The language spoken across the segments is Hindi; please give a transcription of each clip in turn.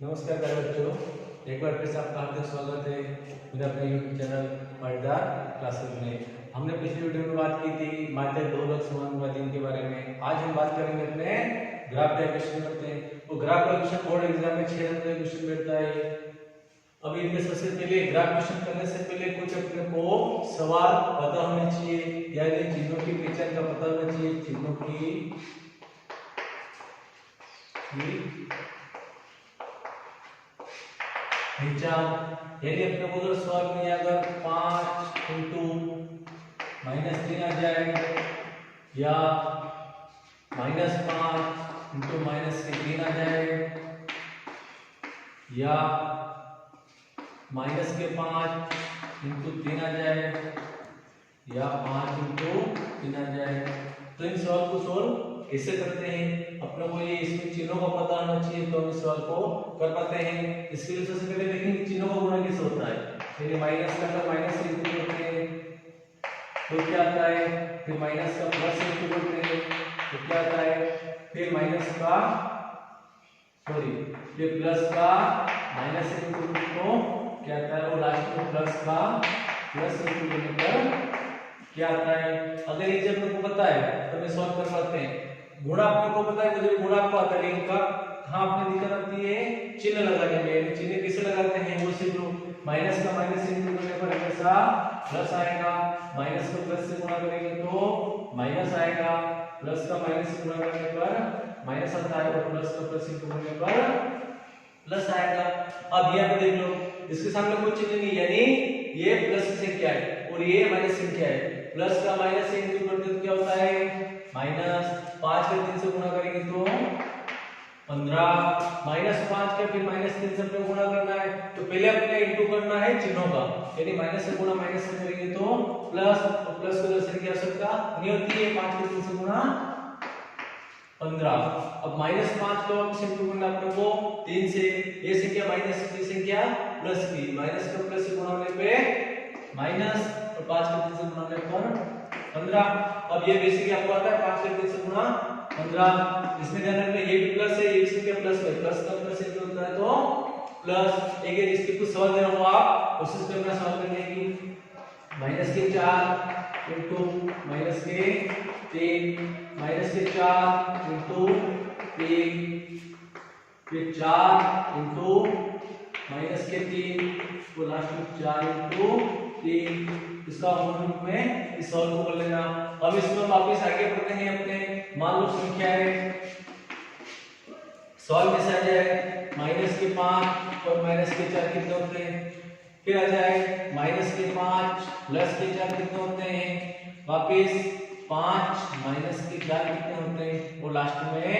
नमस्कार प्यारे बच्चों, एक बार फिर से आपका हार्दिक स्वागत है मेरे अपने यूट्यूब चैनल मजेदार क्लासेस में। हमने पिछली वीडियो में बात की थी माध्य दोलक समानुपाती के बारे में। आज हम बात करेंगे अपने ग्राफ का क्वेश्चन करते हैं। वो ग्राफ का क्वेश्चन बोर्ड एग्जाम में 6 नंबर का क्वेश्चन बैठता है। अभी इनमें सबसे पहले ग्राफ क्वेश्चन करने से पहले कुछ अपने को सवाल पता होने चाहिए, यानी चिन्हों की पहचान का पता होना चाहिए। चिन्हों की यदि अपने को अगर सवाल में अगर 5 इंटू -3 आ जाए या -5 इंटू -3 आ जाए या -5 इंटू 3 आ जाए या 5 इंटू 3 आ जाए, तो इन सवाल को सोल्व कैसे करते हैं? अपने को ये इसमें चिन्हों का पता होना चाहिए तो हम इस सवाल को कर पाते हैं। इसके लिए सबसे पहले देखेंगे चिन्हों का गुणा कैसे होता है। यानी माइनस का माइनस से इंटू करते हैं तो क्या आता है, फिर माइनस का प्लस से इंटू करते हैं तो क्या आता है, फिर माइनस का फिर प्लस का माइनस से इंटू तो क्या आता है, और लास्ट में प्लस का प्लस से इंटू करने पर क्या आता है। अगर ये जब आपको पता है तो मैं सॉल्व कर पाते हैं। गुणा आपको को पता है, मुझे गुणा आपको आता है, इनका कहां आपने दिक्कत आती है चिन्ह लगाने में। चिन्ह कैसे लगाते हैं, वो सिर्फ माइनस का माइनस से इंटू करने पर हमेशा प्लस आएगा, माइनस को प्लस से गुणा करेंगे तो माइनस आएगा, प्लस का माइनस से गुणा करने पर माइनस आता है और प्लस का प्लस से गुणा करने पर प्लस आएगा। अब यहाँ पे देख लो, इसके सामने कोई चिन्ह नहीं, यानी ये प्लस संख्या है और ये माइनस संख्या है। प्लस का माइनस से इंटू करते तो क्या होता है माइनस, 5 के 3 से गुणा करेंगे तो 15, -5 के फिर -3 से अपने गुणा करना है तो पहले अपने इंटू करना है चिन्हों का, यानी माइनस से गुणा माइनस से करेंगे तो प्लस, और प्लस को दर्शाने की आवश्यकता नहीं होती है। 5 के 3 से गुणा 15। अब -5 को वापस इंटू करना अपने को 3 से, ये संख्या माइनस की संख्या प्लस की, माइनस का प्लस से गुणा होने पे माइनस और 5 के 3 से गुणा होने पर 15। अब ये बेसिक आपको आता है 5 के 3 से गुणा 15। इसमें ध्यान रखना ये भी प्लस है, ये संख्या प्लस है, प्लस का प्लस से होता है तो प्लस। एक इसके कुछ सवाल देना हो आप कोशिश करना सॉल्व करने की। -4 इंटू -3, -4 इंटू 3, फिर 4 इंटू -3 वो लास्ट में 4 इंटू 3। इसका होमवर्क में इस सॉल्व को कर लेना। अब इसमें वापस आगे बढ़ते हैं अपने। मान लो संख्या है, सॉल्व कैसे आ जाए, -5 और -4 कितने होते हैं, फिर आ जाए -5 प्लस के 4 कितने होते हैं, वापस 5 -4 कितने होते हैं, और लास्ट में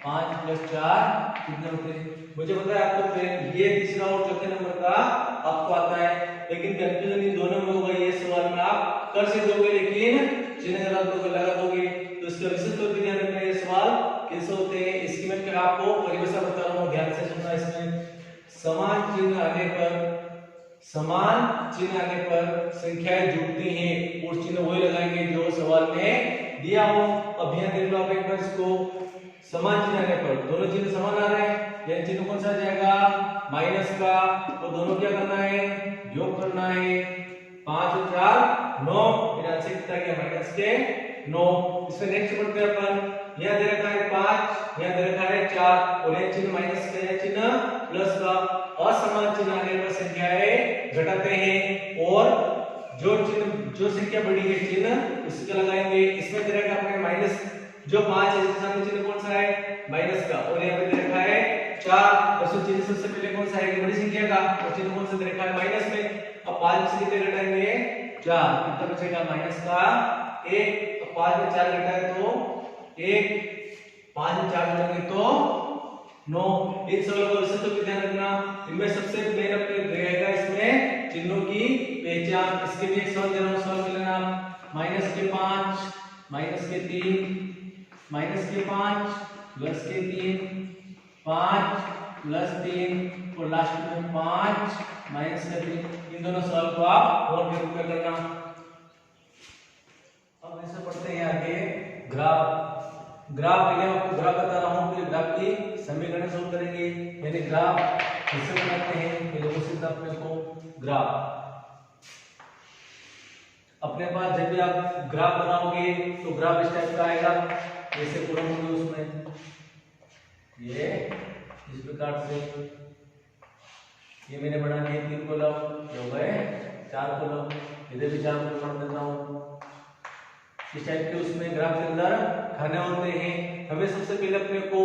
5 + 4 कितने होते हैं। मुझे पता है आपको ये तीसरा और चौथे नंबर का आपको आता है, लेकिन कंफ्यूजन इन दोनों में होगा। ये सवाल में आप कर सकते लेकिन चिन्ह लगा दोगे तो इसका विशेष तौर पर ध्यान रखना। ये सवाल कैसे होते हैं इसकी मैं आपको परिभाषा बता रहा हूँ, ध्यान से सुनना। इसमें समान चिन्ह आने पर संख्याएं जुड़ती हैं और चिन्ह वही लगाएंगे जो सवाल में दिया हो। अब यहाँ देख लो आप एक बार इसको, समान चिन्ह आने पर दोनों चिन्ह समान आ रहे हैं, यह चिन्ह कौन सा आ जाएगा माइनस का, तो दोनों क्या करना है योग करना है। 5 और 4 9, मेरा आंसर कितना गया माइनस के 9। इसमें नेक्स्ट बढ़ते हैं अपन। यहां दे रखा है 5, यहां दे रखा है 4 और ये चिन्ह माइनस का, यह चिन्ह प्लस का। असमान चिन्ह आने पर संख्याएं घटाते हैं और जो संख्या बड़ी है चिन्ह उसके लगाएंगे। इसमें दे रखा है माइनस, जो 5 है इसके सामने चिन्ह कौन सा है माइनस का, और यहाँ पे दे रखा है 4 और चिन्ह सबसे पहले कौन सा है बड़ी संख्या का, और चिन्ह कौन सा दे रखा है माइनस में। अब 5 से कितने घटाएंगे 4, कितना बचेगा माइनस का 1। अब 5 में 4 घटाए तो 1, 5 में 4 जोड़ेंगे तो 9। इन सवालों का विशेष तो ध्यान रखना। इनमें सबसे मेन अपने रहेगा इसमें चिन्हों की पहचान। इसके भी एक सवाल दे रहा हूं, सवाल कर लेना। -5 -3 -5 +3 5 +3 और लास्ट में 5 -3। इन दोनों सवाल को आप और के रूप में करना। अब ऐसे पढ़ते हैं आगे ग्राफ। ग्राफ पहले आपको ग्राफ बता रहा हूं, फिर ग्राफ की समीकरण सोल्व करेंगे, यानी ग्राफ कैसे बनाते हैं। पहले वो सीधा अपने को ग्राफ, अपने पास जब भी आप ग्राफ बनाओगे तो ग्राफ इस टाइप का आएगा, ऐसे कॉलम होंगे उसमें, ये इस प्रकार से, ये मैंने बना दिए 3 कॉलम, ये हो गए 4 कॉलम, इधर भी 4 कॉलम बना देता हूँ। इस टाइप के उसमें ग्राफ के अंदर खाने होते हैं। हमें सबसे पहले अपने को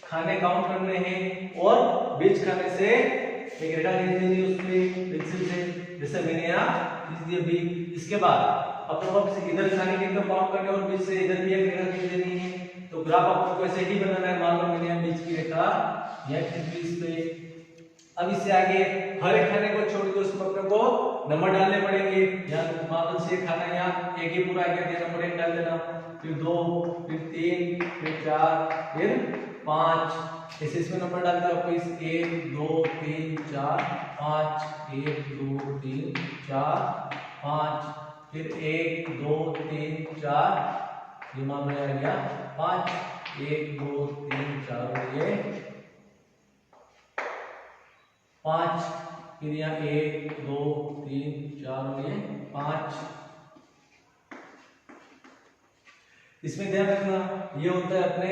खाने काउंट करने हैं और बीच खाने से एक रेखा खींच देनी है उसमें पेंसिल से, जैसे मैंने यहाँ खींच दिया बी। इसके बाद अपने को इधर खाने के एकदम काउंट करने और बीच से इधर भी एक रेखा खींच देनी है। तो ग्राफ आपको को ऐसे ही बनाना है। मान लो मैंने यहाँ बीच की रेखा यहाँ खींच ली इस पे। अब इससे आगे हर एक खाने को छोड़ के उसमें अपने को नंबर डालने पड़ेंगे। यहाँ मान लो से खाना यहाँ एक ही पूरा गया, नंबर 1 डाल देना, फिर 2, फिर 3, फिर 4, फिर 5, ऐसे इसमें नंबर डाल दो आपको। इस 1 2 3 4 5, 1 2 3 4 5, फिर 1 2 3 4, ये मान लो आ गया 5, 1 2 3 4, ये 5, फिर यहाँ 1 2 3 4 और ये 5। इसमें ध्यान रखना ये होता है अपने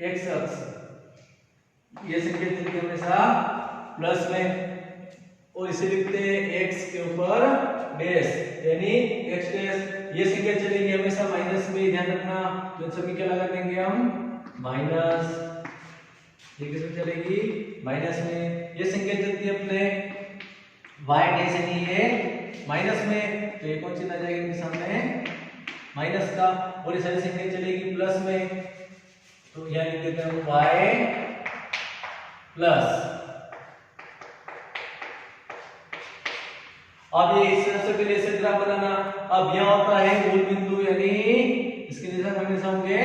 एक्स अक्ष, ये संकेत चलती है हमेशा प्लस में, और इसे लिखते हैं एक्स के ऊपर डैश, यानी एक्स डैश। ये संकेत चलेगी हमेशा माइनस में, ध्यान रखना। तो सभी क्या लगा देंगे हम माइनस, ये किसमें चलेगी माइनस में। ये संकेत चलती है अपने y डैश, यानी ये माइनस में, तो ये कौन चिन्ह आ जाएगा इनके सामने माइनस का। और ये सारी संकेत चलेगी प्लस में, तो यहाँ लिख देते हैं y प्लस। अब ये इस तरह से पहले ऐसे ग्राफ बनाना। अब यहाँ होता है मूल बिंदु, यानी इसके निशान हमेशा होंगे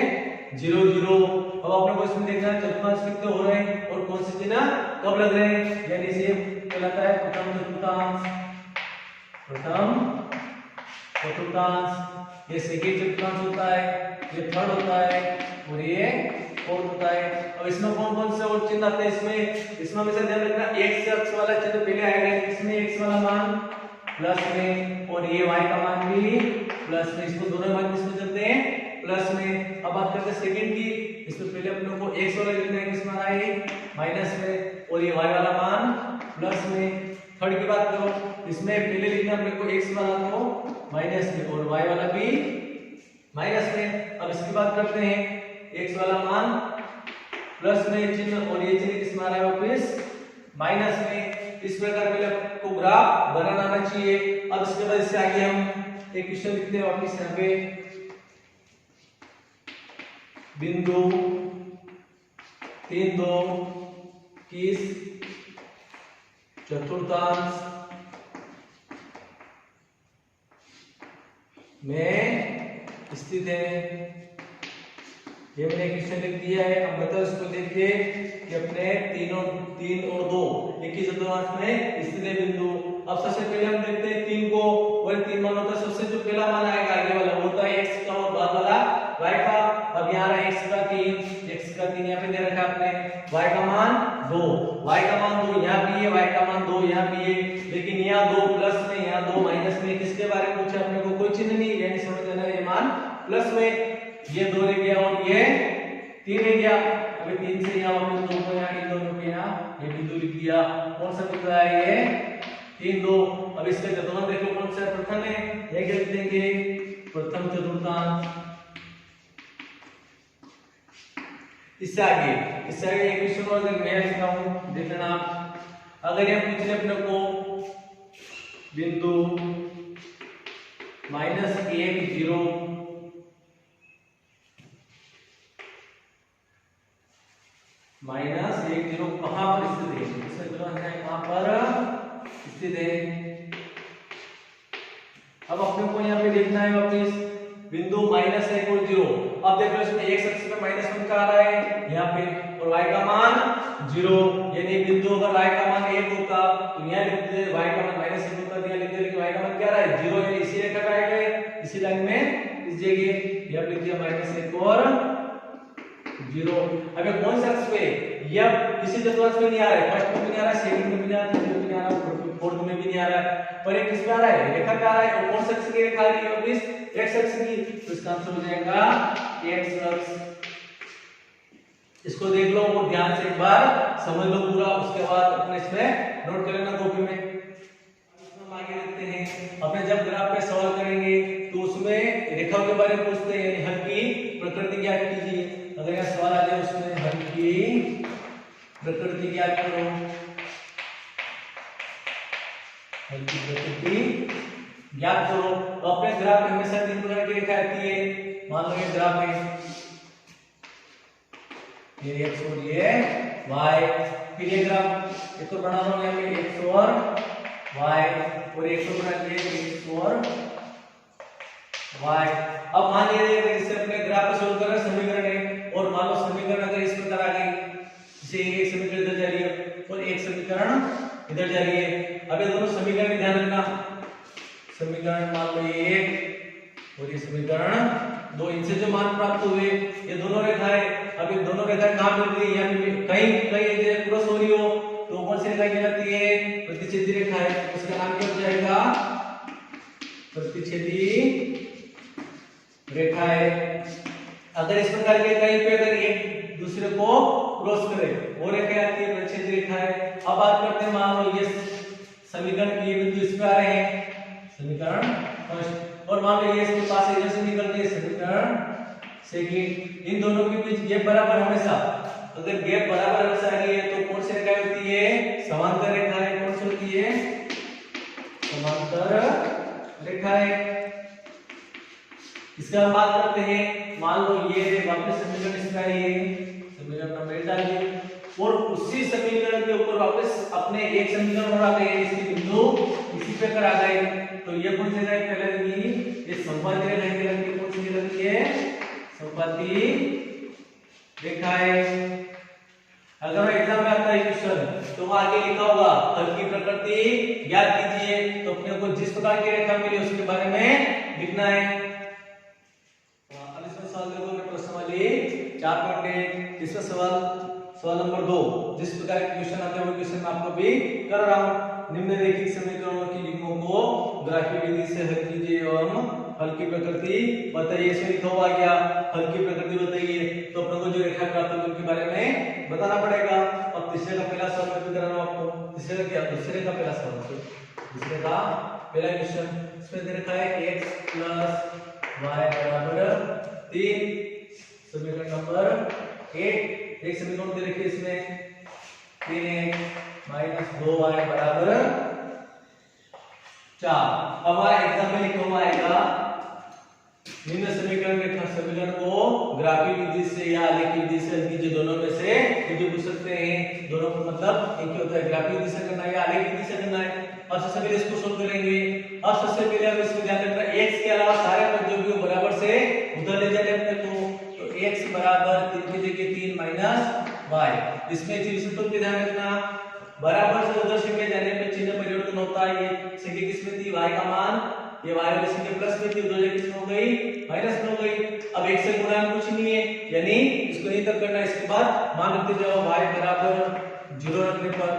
0 0। अब आपने को इसमें देखना है चतुर्थांश कितने हो रहे हैं और कौन से चिन्ह कब लग रहे हैं, यानी इसे कहलाता है प्रथम चतुर्थांश, प्रथम चतुर्थांश। ये सेकंड चतुर्थांश होता है, ये थर्ड होता है और ये फोर्थ होता है। अब इसमें कौन कौन से और चिन्ह आते हैं इसमें हमेशा ध्यान रखना, x अक्ष वाला चिन्ह पहले आएगा, इसमें x वाला मान प्लस में और ये y का मान भी प्लस में, इसको दोनों मान किसमें चलते हैं प्लस में। अब बात करते हैं सेकंड की, इसमें पहले अपने को x वाला लिखना है, किस मान आए माइनस में, और ये y वाला मान प्लस में। थर्ड की बात करो, इसमें पहले लिखना अपने को x वाला को माइनस में और y वाला भी माइनस में। अब इसकी बात करते हैं, x वाला मान प्लस में चिन्ह और ये चिन्ह किस में आ रहा है वापस माइनस में। इस प्रकार पहले आपको ग्राफ बनाना आना चाहिए। अब इसके बाद इससे आगे हम एक क्वेश्चन लिखते हैं वापस यहाँ पे, बिंदु 3 2 किस चतुर्थांश में स्थित है। ये मैंने क्वेश्चन लिख दिया है। अब बताओ इसको देखिए कि अपने 3 और 2 एक ही चतुर्थांश में स्थित है बिंदु। अब सबसे पहले हम देखते हैं 3 को, और 3 मान होता है, सबसे जो पहला मान आएगा आगे वाला वो होता है x का और बाद वाला y का। अब यहाँ रहा x का 3 यहाँ पे दे रखा आपने, y का मान 2, y का मान 2 यहाँ भी है, y का मान 2 यहाँ भी है, लेकिन यहाँ 2 प्लस में यहाँ 2 माइनस में। किसके बारे में पूछा अपने को, कोई चिन्ह नहीं, यानी समझ लेना ये मान प्लस में, ये 2 रह गया और ये 3 रह गया। अभी 3 से यहाँ वापस 2 को यहाँ इन दोनों के यहाँ ये बिंदु लिख दिया। कौन सा बिंदु है ये 3 2। अब इसका चतुर्थांश देखो कौन सा प्रथम है, ये क्या लिख देंगे प्रथम चतुर्थांश। इससे आगे एक क्वेश्चन और मैं लिखता हूं, देख लेना। अगर ये पूछ रहे अपने को बिंदु -1 0 -1 0 कहां पर स्थित है, इसमें तुरंत है कहां पर स्थित है। अब अपने को यहाँ पे देखना है वापस बिंदु -1 और 0। अब देखो इसमें x अक्ष पे -1 का आ रहा है यहाँ पे, और y का मान 0, यानी बिंदु अगर y का मान 1 होता तो यहाँ लिखते y का मान -1 होता, यहाँ लिखते लेकिन y का मान क्या रहा है 0, यानी इसी रेखा का आएगा, इसी लाइन में इस जगह यहाँ लिख दिया -1 और 0। अब ये कौन से अक्ष पे, ये किसी चतुर्थांश में नहीं आ रहा है, फर्स्ट में भी नहीं आ रहा है, सेकंड में भी नहीं आ रहा है, थर्ड में भी नहीं आ रहा है, फोर्थ में भी नहीं आ रहा है, पर ये किस पे आ रहा है, रेखा पे आ रहा है। और कौन से अक्ष की रेखा आ रही है वापस, x अक्ष की, तो इसका आंसर हो जाएगा x अक्ष। इसको देख लो और ध्यान से एक बार समझ लो पूरा, उसके बाद अपने इसमें नोट कर लेना कॉपी में। हम आगे देखते हैं, अपने जब ग्राफ पे सवाल करेंगे तो उसमें रेखाओं के बारे में पूछते हैं, हल की प्रकृति ज्ञात कीजिए। अगर यह सवाल आ जाए उसमें हल की प्रकृति ज्ञात करो, हल की प्रकृति ज्ञात करो। तो अपने ग्राफ में हमेशा तीन प्रकार की रेखा आती है। मान लो ये ग्राफ है, ये x और ये y, फिर ये ग्राफ एक तो बना रहा हूं यहाँ पे x और y, और एक तो बना दिए x और y। अब मान लीजिए कि इससे अपने ग्राफ को सोल्व करना समीकरण है, और मान लो समीकरण अगर इस प्रकार आ गई, जैसे एक समीकरण इधर जा रही है और एक समीकरण इधर जा रही है। अब ये दोनों समीकरण में ध्यान रखना, समीकरण मान लो ये एक और ये समीकरण दो, इनसे जो मान प्राप्त हुए ये दोनों रेखाएं, अब ये दोनों रेखाएं कहां मिल रही है, या कहीं कहीं जगह क्रॉस हो रही हो तो कौन सी रेखा कहलाती है, प्रतिच्छेदी रेखा है। उसका नाम क्या हो जाएगा, प्रतिच्छेदी रेखा है। अगर इस प्रकार के कहीं पे अगर एक दूसरे को क्रॉस करे वो रेखा आती है प्रतिच्छेदी रेखा है। अब बात करते हैं, मान लो ये समीकरण ये बिंदु इस पे आ रहे हैं, समीकरण फर्स्ट, और मान लो ये इसके पास इधर से निकलते हैं समीकरण सेकंड। इन दोनों के बीच गैप बराबर हमेशा, अगर गैप बराबर हमेशा आ रही है तो कौन सी रेखा होती है, समांतर रेखा है। कौन सी होती है, समांतर रेखा है। इसका हम बात करते हैं, मान लो ये वापस समीकरण इसका है, समीकरण नंबर डालिए, और उसी समीकरण के ऊपर वापस अपने एक समीकरण और आ गए, इसके बिंदु इसी पे कर आ गए, तो ये कौन सी रेखा कहलाएगी, ये संपाती रेखा कहलाएगी। कौन सी कहलाती है, संपाती रेखा है। अगर एग्जाम में आता है क्वेश्चन तो आगे लिखा होगा हल की प्रकृति ज्ञात कीजिए, तो अपने को जिस प्रकार की रेखा मिली उसके बारे में लिखना है। अब इसमें सवाल देखो, मैं प्रश्न वाली 4.1 इसमें सवाल नंबर 2, जिस प्रकार के क्वेश्चन आते हैं वो क्वेश्चन मैं आपको भी कर रहा हूं। निम्नलिखित समीकरणों की लिंकों को ग्राफीय विधि से हल कीजिए एवं हल की प्रकृति बताइए। इसमें लिखा हुआ क्या, हल की प्रकृति बताइए, तो अपने को जो रेखा प्राप्त होगी उनके बारे में बताना पड़ेगा। अब तीसरे का पहला सवाल मैं भी कर रहा हूं आपको, तीसरे का क्या, दूसरे का पहला सवाल, दूसरे का पहला क्वेश्चन, इसमें दे रखा है x + y = 3, समीकरण नंबर 8। एक समीकरण दे रखी है इसमें 3x - 2y = 4। हमारा एग्जाम में लिखा हुआ आएगा निम्न समीकरण के समीकरण को ग्राफीय विधि से या आलेखीय विधि से हल कीजिए। दोनों में से जो पूछ सकते हैं, दोनों को मतलब एक ही होता है, ग्राफीय विधि से करना है या आलेखीय विधि से करना है। अब सबसे पहले इसको सोल्व करेंगे। अब सबसे पहले हम इसमें ध्यान रखना है x के अलावा सारे पद जो भी हो बराबर से उधर ले जाने अपने को, तो x बराबर 3 की जगह 3 - y। इसमें सूत्र पे ध्यान रखना, बराबर से उधर संख्या जाने पे चिन्ह परिवर्तन होता है। ये संख्या किसमें थी, y का मान, ये y वाली संख्या प्लस में थी, उधर जाके किसमें हो गई, माइनस में हो गई। अब एक से गुणा में कुछ नहीं है, यानी इसको नहीं तब करना। इसके बाद मान रखते जाओ y बराबर 0 रखने पर,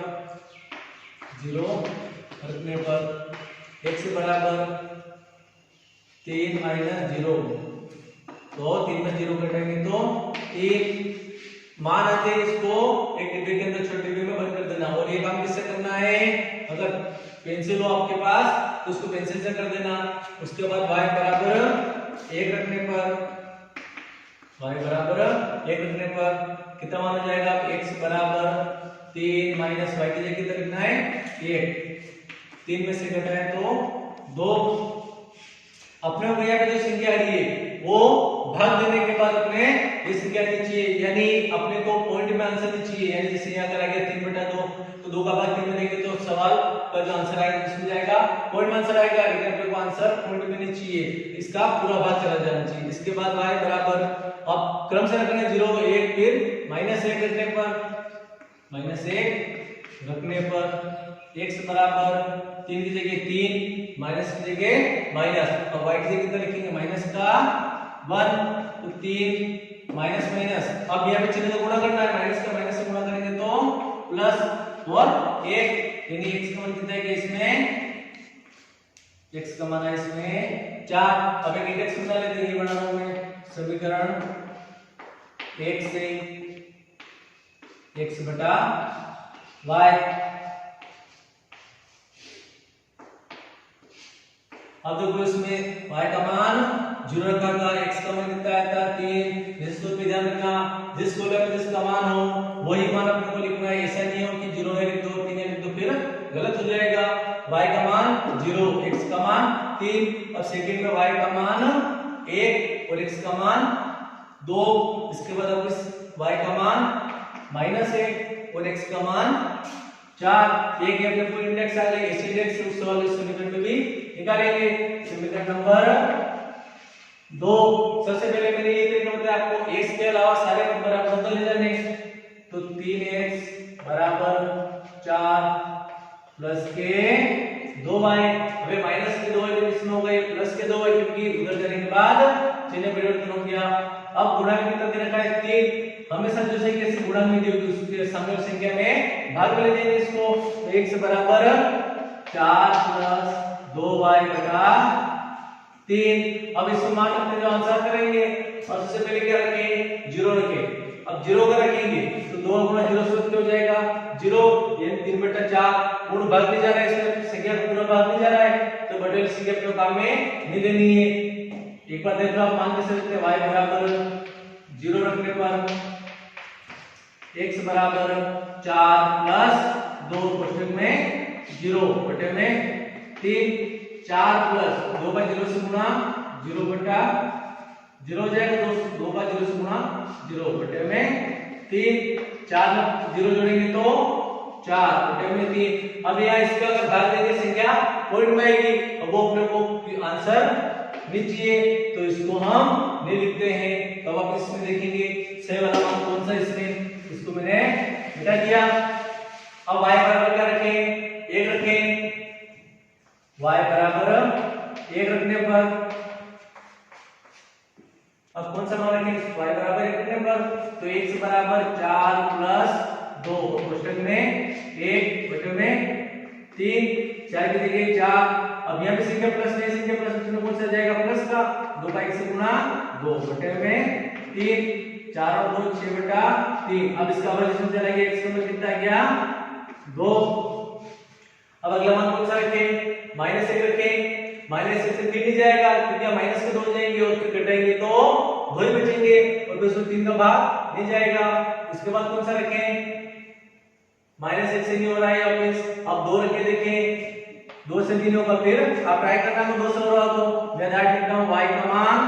0 रखने पर x बराबर 3 - 0, तो 3 में 0 कटेंगे तो 1 मान आते हैं। इसको एक डिब्बे के अंदर, छोटे डिब्बे में बंद कर देना। और ये काम किससे करना है, अगर पेंसिल हो आपके पास तो उसको पेंसिल से कर देना। उसके बाद y बराबर 1 रखने पर, y बराबर 1 रखने पर कितना मान हो जाएगा, x बराबर 3 - y की जगह कितना लिखना है, 1। 3 में से घटाए तो 2। अपने को यहाँ पे जो संख्या आ रही है वो भाग देने के बाद अपने ये संख्या दीजिए, यानी अपने को पॉइंट में आंसर दीजिए। यानी जैसे यहाँ करा गया 3/2, तो 2 का भाग 3 में देंगे तो सवाल का जो आंसर आएगा किसमें जाएगा, पॉइंट में आंसर आएगा। लेकिन अपने को आंसर पॉइंट में नहीं चाहिए, इसका पूरा भाग चला जाना चाहिए। इसके बाद y बराबर, अब क्रम से रखना है 0 1, फिर -1 रखने पर, -1 रखने पर x बराबर 3 की जगह 3, माइनस की जगह माइनस, अब y की जगह कितना लिखेंगे, माइनस का 1, तो 3 माइनस माइनस, अब यहाँ पे चिन्ह को गुणा करना है, माइनस का माइनस से गुणा करेंगे तो प्लस और एक, यानी x का मान कितना है इसमें, x का मान है इसमें 4। अब एक इंडेक्स बना लेते हैं, ये बना रहा हूं मैं समीकरण 1 से x बटा y। अब देखो इसमें y का मान 0 रखा था, x का मान कितना आया था 3। निश्चित पे ध्यान रखना, जिस कॉलम में जिसका मान हो वही मान अपने को लिखना है, ऐसा नहीं हो कि 0 है लिख दो 3 है लिख दो, फिर गलत हो जाएगा। y का मान 0, x का मान 3, और सेकंड में y का मान 1 और x का मान 2। इसके बाद अब इस y का मान -1 और x का मान 4। एक अपने फुल इंडेक्स आ गए, इसी इंडेक्स से उस वाले समीकरण में भी निकालेंगे। समीकरण नंबर 2, सबसे पहले मैंने ये तरीका बताया आपको, x के अलावा सारे नंबर आप बदल जाने, तो 3x बराबर 4 प्लस के 2y। अबे माइनस के 2 है तो इसमें हो गए प्लस के 2 है, क्योंकि उधर जाने के बाद चिन्ह परिवर्तन हो गया। अब गुणा में कितना दे रखा है 3, हमेशा जो संख्या से गुणा में दी होगी उसके सामने संख्या में भाग में ले जाएंगे इसको, तो x बराबर 4 प्लस 2y बटा 3। अब इसको मान अपने जो आंसर करेंगे, और सबसे पहले क्या रखें 0 रखें। अब 0 का रखेंगे तो 2 गुना 0 से कितना हो जाएगा 0, ये 3 बटा 4 पूर्ण भाग नहीं जा रहा है, इसमें संख्या पूर्ण भाग नहीं जा रहा है, तो बटे संख्या अपने काम में नहीं लेनी है। एक बार देख लो, आप मान के सकते हैं y बराबर 0 रखने पर x बराबर 4 प्लस 2 कोष्ठक में 0 बटे में 3, 4 प्लस 2 का 0 से गुणा 0 बटा 0 हो जाएगा, 2 का 0 से गुणा 0 बटे में 3, 4 में 0 जोड़ेंगे तो 4 बटे में 3। अब यहाँ इसका अगर भाग देंगे संख्या पॉइंट में आएगी, अब वो अपने को आंसर नहीं चाहिए, तो इसको हम नहीं लिखते हैं। तब आप इसमें देखेंगे सही वाला मान कौन सा, इसमें इसको मैंने मिटा दिया। अब y बराबर क्या रखें 1 रखें, y बराबर 1 रखने पर अब कौन सा मान रखें y बराबर 1 रखने पर, तो x बराबर 4 प्लस 2 कोष्ठक में 1 बटे में 3, 4 की जगह 4। अब यहाँ पे संख्या प्लस नहीं, संख्या प्लस में कौन सा जाएगा प्लस का, 2 का 1 से गुणा 2 बटे में 3, 4 और 2 6 बटा 3। अब इसका अवधि चलेगा, x का मान कितना आ गया 2। अब अगला मान कौन सा रखें -1 रखें, -1 से 3 नहीं जाएगा, क्योंकि माइनस के 2 जाएंगे और फिर कटाएंगे तो 2 ही बचेंगे, और फिर उसमें 3 का भाग नहीं जाएगा। इसके बाद कौन सा रखें, -1 से नहीं हो रहा है, वापस अब 2 रखे देखें, 2 से 3 होगा, फिर आप ट्राई करना है 2 से हो रहा तो मैं ध्यान लिखता हूं y का मान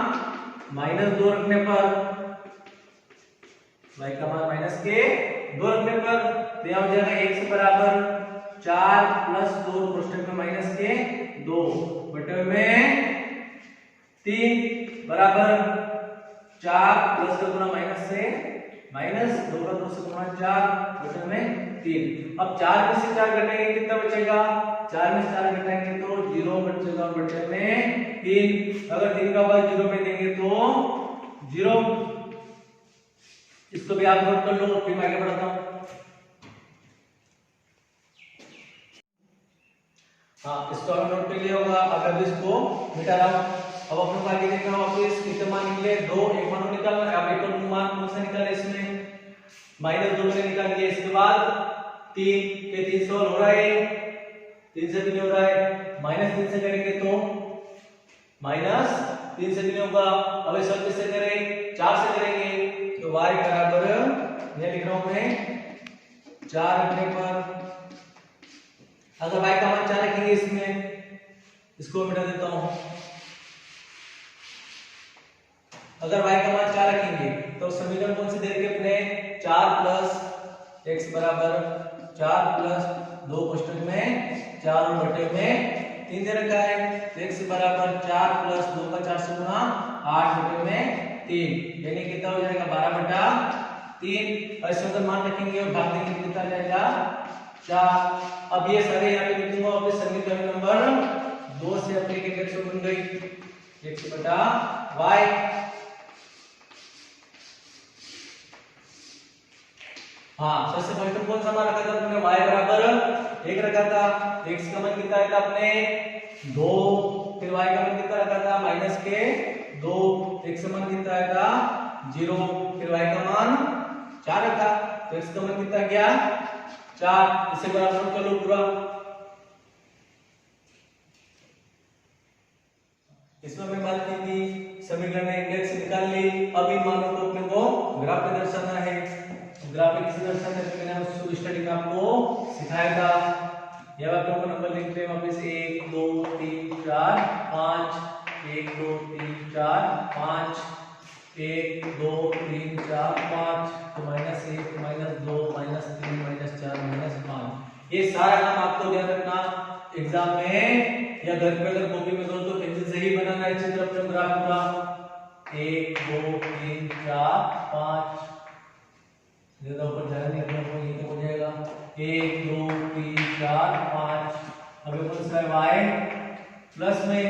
-2 रखने पर, y का मान -2 रखने पर तो यहां हो जाएगा x बराबर 4 प्लस 2 कोष्ठक में -2 बटे में 3 बराबर 4 प्लस का गुणा माइनस से -2 का 2 से गुणा 4 बटे में 3। अब 4 में से 4 घटाएंगे कितना बचेगा, 4 में से 4 घटाएंगे तो 0 बचेगा बटे में 3। अगर 3 का भाग 0 में देंगे तो 0। इसको भी आप नोट कर लो, फिर मैं आगे बढ़ता हूं। हाँ, इसको आप नोट कर लिया होगा। अब इसको मिटा रहा हूं, अब अपने को आगे देखना वापस कितने मान निकले 2, एक मान निकालना है। अब एक मान कौन सा निकाले, इसमें -2 में निकाल दिया। इसके बाद 3 के 3 से हो रहा है, 3 से भी नहीं हो रहा है, -3 से करेंगे तो -3 से भी नहीं होगा। अब इस वाले से करें 4 से करेंगे तो y बराबर ये लिख रहा हूं मैं 4 रखने पर, अगर y का मान 4 रखेंगे इसमें, इसको मिटा देता हूं। अगर y का मान 4 रखेंगे तो समीकरण कौन से दे रखे अपने 4 प्लस x बराबर 4 प्लस 2 कोष्ठक में 4 बटे में 3 दे रखा है, तो x बराबर 4 प्लस 2 का 4 से गुणा 8 बटे में 3, यानी कितना हो जाएगा 12 बटा 3। और इसमें मान रखेंगे और भाग देंगे कितना आ जाएगा 4। अब ये सारे यहाँ पे लिख दूंगा वापस, समीकरण नंबर 2 से अपनी इंडेक्स बन गई x बटा y। हाँ, सबसे फर्स्ट कौन सा मान रखा था तुमने? y बराबर 1 रखा था। तो x का मान कितना आया था अपने 2, फिर y का मान कितना रखा था माइनस के 2, x का मान कितना आया था 0, फिर y का मान 4 रखा। तो x का मान कितना गया 4। इसे बराबर कर लो पूरा। इसमें हमने बात की थी समीकरण में इंडेक्स निकाल ली। अब इन मानों को अपने को ग्राफ में दर्शाना है। ग्राफ में किसे दर्शाना है? मैंने उस स्टडी में आपको सिखाया था। यह आप लोगों को नंबर लिखते हैं वापस 1 2 3 4 5 1 2 3 4 5 1 2 3 4 5। तो -1 -2 -3 -4 -5। ये सारा नाम आपको ध्यान रखना एग्जाम में या घर पे अगर कॉपी में दो तो पेंसिल से ही बनाना है चित्र अपने ग्राफ का। 1 2 3 4 5 ज्यादा ऊपर जाना नहीं, अपने को ये तो हो जाएगा 1 2 3 4 5। अब कौन सा है y प्लस में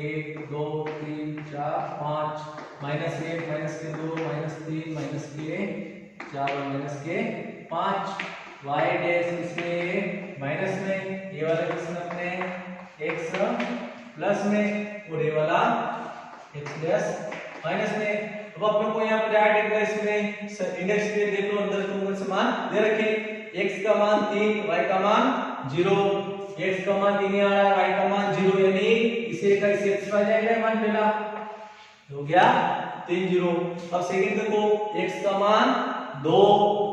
1 2 3 4 5 -1 -2 -3 -4 और -5 y डैश इसमें माइनस में, ये वाला किसमें अपने x प्लस में और ये वाला x डैश माइनस में। अब अपने को यहाँ पर डायरेक्ट इसमें इंडेक्स पे देख लो अंदर तुम समान दे रखे x का मान 3 y का मान 0। x का मान 3 आ रहा है y का मान 0 यानी इसे का इसे x आ जाएगा मान पहला हो गया 3 0। अब सेकंड देखो x का मान 2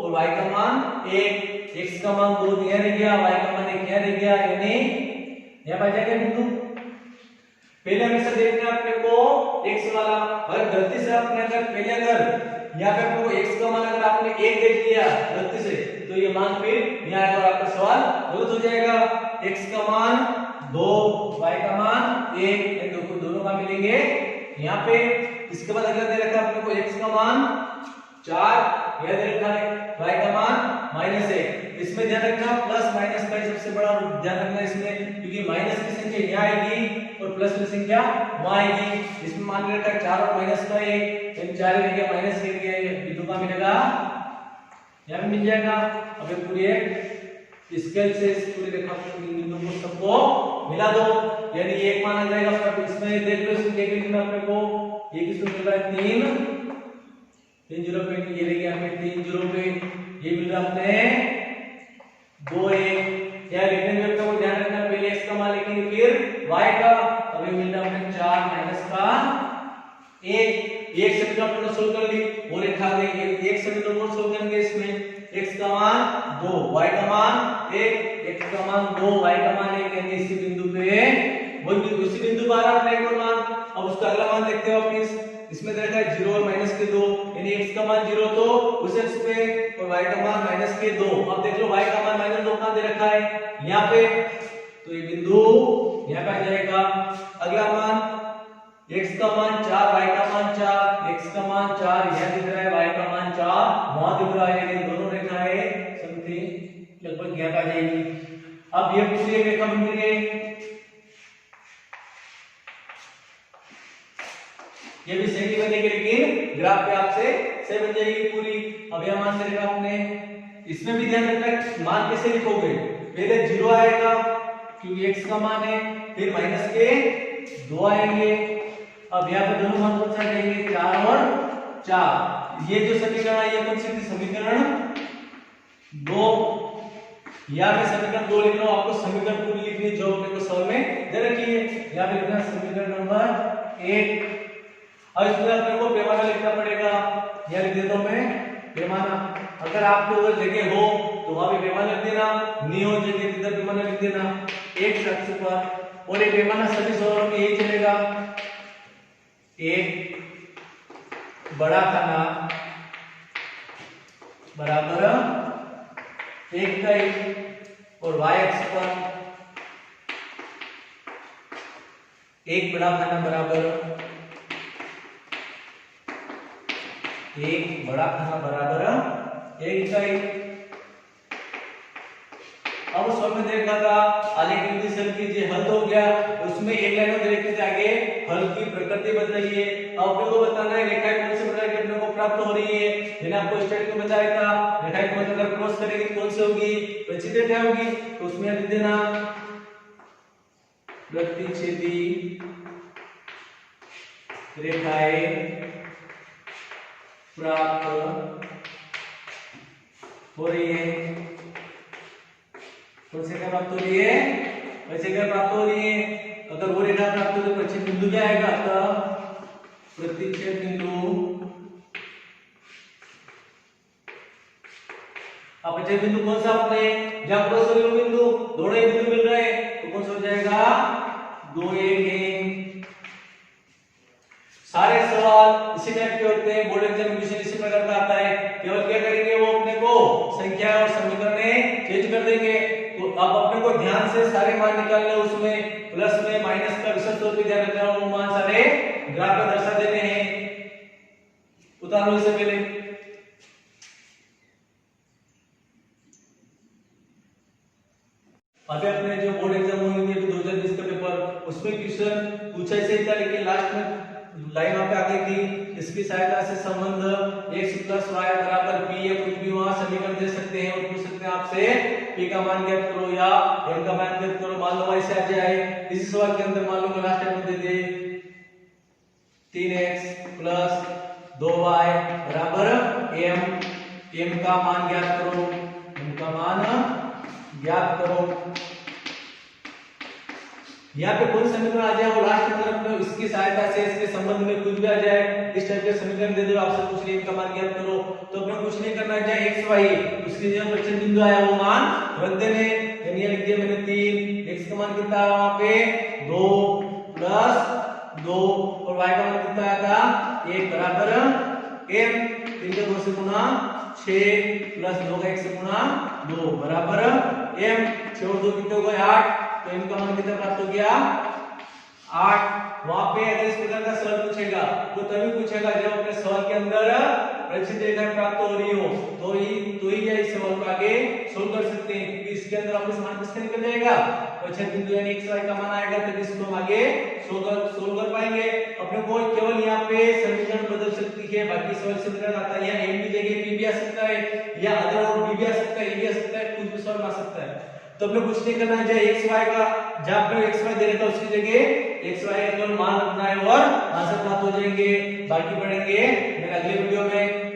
और y का मान 1। x का मान 2 यहाँ रह गया, y का मान 1 यहाँ रह गया यानी यहाँ पर जाएगा बिंदु। पहले हमेशा देखना अपने को x वाला, अगर गलती से आपने अगर पहले अगर यहाँ पे अपने को x का मान अगर आपने 1 देख लिया गलती से तो ये मान फिर यहाँ आएगा और आपका सवाल गलत हो जाएगा। x का मान 2 y का मान 1 ये दोनों का मिलेंगे यहाँ पे। इसके बाद अगला दे रखा अपने को x का मान 4 यह दे रखा है, y का मान -1। इसमें ध्यान रखना प्लस माइनस का सबसे बड़ा ध्यान रखना इसमें, क्योंकि माइनस की संख्या यहाँ आएगी और प्लस की संख्या वहां आएगी। इसमें मान रखा 4 और माइनस का 1 यानी 4 रह गया माइनस रह गया, ये बिंदु का मिलेगा यहाँ पे मिल जाएगा। अब ये पूरी स्केल से इस पूरी रेखा बिंदु को सबको मिला दो यानी एक मान आ जाएगा। इसमें देख लो इसमें एक लिखना अपने को, ये किसको मिल रहा है 3 0 पे, ये रह गया हमें 3 0 पे, ये मिल रहा अपने 2 1। क्या लिखने में अपने को ध्यान रखना पहले x का मान लिखेंगे फिर y का। अभी मिल रहा हमें 4 माइनस का 1। एक समीकरण अपने सोल्व कर ली और रेखा देंगे एक समीकरण और सोल्व करेंगे। इसमें x का मान 2 y का मान 1, x का मान 2 y का मान 1 यानी इसी बिंदु पे वही उसी बिंदु पर आ रहा है एक और मान। अब उसका अगला मान देखते हैं वापस। इसमें दे रखा है 0 और माइनस के 2 यानी x का मान 0 तो उस x पे और y का मान माइनस के 2। अब देख लो y का मान -2 कहां दे रखा है यहाँ पे, तो ये बिंदु यहाँ पे आ जाएगा। अगला मान x का मान 4 y का मान 4, x का मान 4 यह दिख रहा है, y का मान 4 वहां दिख रहा है, यानी दोनों रेखाएं समथिंग लगभग यहाँ पे आ जाएगी। अब ये पूरी रेखा बन गई, ये भी सही बनेगी लेकिन ग्राफ पे आपसे सही बन जाएगी पूरी। अब यह मान करेगा आपने, इसमें भी ध्यान रखना मान कैसे लिखोगे, पहले 0 आएगा क्योंकि x का मान है, फिर माइनस के 2 आएंगे। अब यहाँ पे दोनों मान कौन सा जाएंगे 4 और 4। ये जो समीकरण है ये कौन सी थी समीकरण 2। यहाँ पे समीकरण 2 लिख लो, आपको समीकरण पूरी लिखनी जो अपने को सवाल में दे रखी है। यहाँ पे लिखना समीकरण नंबर 1। अब इसमें अपने को पैमाना लिखना पड़ेगा, यह लिख देता हूं मैं पैमाना। अगर आपको अगर जगह हो तो वहां पे पैमाना लिख देना, नहीं हो जगह तो इधर पैमाना लिख देना एक अक्ष पर। और ये पैमाना सभी सवालों में यही चलेगा, एक बड़ा खाना बराबर 1 का 1 और y अक्ष पर एक बड़ा खाना बराबर एक बड़ा खाना बराबर 1 का 1। अब उस में देखा था आगे की विधि हल कीजिए, हल तो हो गया, उसमें एक लाइन में देखते थे आगे हल की प्रकृति बदलिए। अब अपने को बताना है रेखाएं कौन से प्रकार की अपने को प्राप्त हो रही है, मैंने आपको स्टेट में बताया था रेखाएं को अगर क्रॉस करेगी कौन सी होगी, प्रतिच्छेदी रेखा होगी, तो उसमें लिख देना प्रतिच्छेदी रेखाएं प्राप्त हो रही है। कौन से रेखा प्राप्त हो रही है, वैसे रेखा प्राप्त हो रही है। अगर वो रेखा प्राप्त हो तो प्रतिच्छेद बिंदु क्या आएगा, तो प्रतिच्छेद बिंदु, अब प्रतिच्छेद बिंदु कौन सा अपने जहां क्रॉस हो रही है बिंदु, दोनों एक बिंदु मिल रहे हैं तो कौन सा हो जाएगा 2 1 1। सारे सवाल इसी टाइप के होते हैं, बोर्ड एग्जाम में इसी प्रकार का आता है। केवल क्या करेंगे वो अपने को संख्या और समीकरण चेंज कर देंगे। तो अब अपने को ध्यान से सारे मान निकालने, उसमें प्लस में माइनस का विशेष तौर पे ध्यान रखना है, वो मान सारे ग्राफ में दर्शा देने हैं। उतारो इससे पहले अभी अपने जो बोर्ड एग्जाम होंगे 2020 का पेपर, उसमें क्वेश्चन पूछा ऐसे था, लेकिन लास्ट में लाइन वहां पे आ गई थी, इसकी सहायता से संबंध x + y = p या कुछ भी वहां समीकरण दे सकते हैं और पूछ सकते हैं आपसे p का मान ज्ञात करो या m का मान ज्ञात करो। मान लो ऐसे आ जाए, इसी सवाल के अंदर मान लो लास्ट टाइम दे दे 3x + 2y = m का मान ज्ञात करो, m का मान ज्ञात करो। यहाँ पे कौन समीकरण आ जाए वो लास्ट में अपने इसकी सहायता से इसके संबंध में कुछ भी आ जाए, इस टाइप के समीकरण दे दो, आपसे पूछ लिया इनका मान ज्ञात करो, तो अपने कुछ नहीं करना है, x y उसके जो प्रतिच्छेद बिंदु आया वो मान रख देने। यानी लिख दिया मैंने 3, x का मान कितना आया वहां पे 2 + 2 और y का मान कितना आया था 1 = m, 3 का 2 से गुणा 6 + 2 का 1 से गुणा 2 = m, 6 और 2 कितने हो गए 8, तो इनका मान कितना प्राप्त हो गया 8। वहां पे अगर इस प्रकार का सवाल पूछेगा तो तभी पूछेगा जब अपने सवाल के अंदर प्रतिच्छेद रेखाएं प्राप्त हो रही हो, तो ही या इस सवाल को आगे सोल्व कर सकते हैं, क्योंकि इसके अंदर आपको मान किसका निकल जाएगा प्रतिच्छेद बिंदु यानी x y का मान आएगा, तब इसको हम आगे सोल्व कर पाएंगे। अपने को केवल यहाँ पे समीकरण बदल सकती है, बाकी सवाल समीकरण आता है, या m की जगह p भी आ सकता है, या अदर और b भी आ सकता है, ये भी आ सकता है, कुछ भी सवाल आ सकता है। तो अपने कुछ नहीं करना है, x y का जहां पे x y दे रखा है उसकी जगह x y का केवल मान रखना है और आंसर प्राप्त हो जाएंगे। बाकी पढ़ेंगे मेरे अगले वीडियो में।